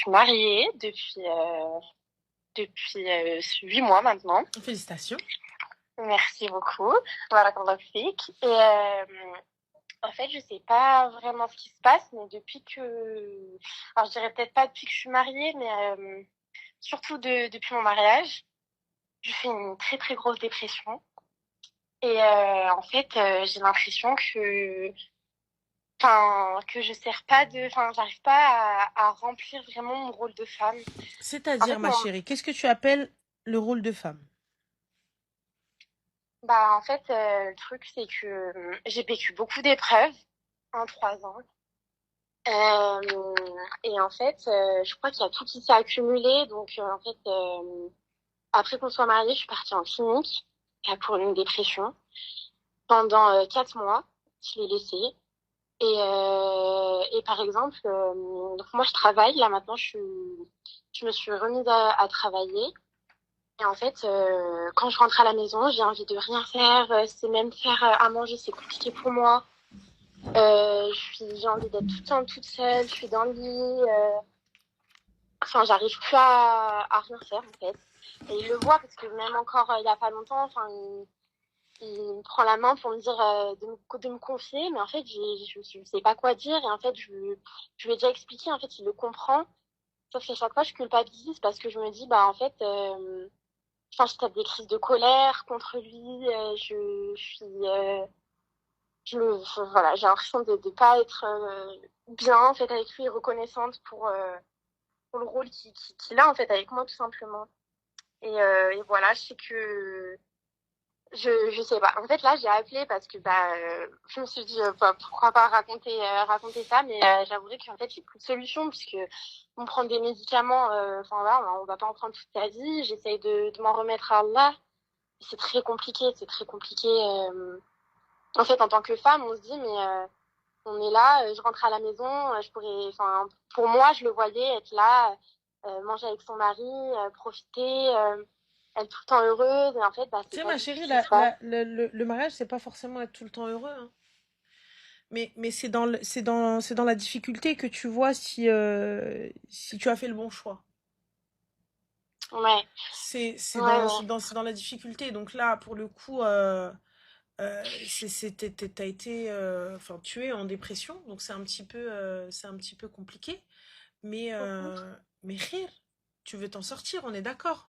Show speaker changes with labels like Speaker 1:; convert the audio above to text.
Speaker 1: Je suis mariée depuis 8 mois maintenant.
Speaker 2: Félicitations.
Speaker 1: Merci beaucoup. Voilà, et en fait, je sais pas vraiment ce qui se passe, mais alors je dirais peut-être pas depuis que je suis mariée, mais surtout depuis mon mariage, je fais une très très grosse dépression. Et en fait, j'ai l'impression que je sers pas j'arrive pas à remplir vraiment mon rôle de femme. En
Speaker 2: C'est-à-dire,
Speaker 1: fait,
Speaker 2: ma chérie, qu'est-ce que tu appelles le rôle de femme?
Speaker 1: le truc, c'est que j'ai vécu beaucoup d'épreuves en 3 ans. Euh, et en fait, je crois qu'il y a tout qui s'est accumulé. Donc, après qu'on soit mariés, je suis partie en clinique pour une dépression pendant 4 mois. Je l'ai laissé. Et par exemple, donc moi, je travaille. Là, maintenant, je me suis remise à travailler. Et en fait, quand je rentre à la maison, j'ai envie de rien faire. C'est même faire à manger, c'est compliqué pour moi. J'ai envie d'être tout le temps toute seule. Je suis dans le lit. J'arrive plus à rien faire en fait. Et il le voit parce que même encore il y a pas longtemps, il me prend la main pour me dire de me confier, mais en fait, je sais pas quoi dire. Et en fait, je lui ai déjà expliqué. En fait, il le comprend. Sauf qu'à chaque fois, je culpabilise parce que je me dis, bah en fait. Je tape des crises de colère contre lui. Je suis, voilà, j'ai l'impression de pas être bien en fait avec lui, et reconnaissante pour le rôle qu'il a en fait avec moi tout simplement. Et voilà, je sais que je sais pas. En fait là, j'ai appelé parce que je me suis dit pourquoi pas raconter ça, mais j'avouerai qu'en fait j'ai plus de solution puisque on prend des médicaments. Voilà, on va pas en prendre toute sa vie. J'essaye de m'en remettre à Allah. C'est très compliqué, c'est très compliqué. En fait, en tant que femme, on se dit, mais on est là, je rentre à la maison, pour moi, je le voyais être là, manger avec son mari, profiter, être tout le temps heureuse. Et en fait,
Speaker 2: Tu
Speaker 1: c'est
Speaker 2: sais,
Speaker 1: pas
Speaker 2: ma
Speaker 1: du tout
Speaker 2: chérie,
Speaker 1: ce qui se passe.
Speaker 2: le mariage, c'est pas forcément être tout le temps heureux, hein. Mais c'est dans la difficulté que tu vois si tu as fait le bon choix.
Speaker 1: Ouais, ouais, ouais.
Speaker 2: C'est dans la difficulté. Donc là, pour le coup, t'as été, enfin, tu es en dépression, donc c'est un petit peu compliqué. Mais,
Speaker 1: Mhm.
Speaker 2: mais rire, tu veux t'en sortir, on est d'accord.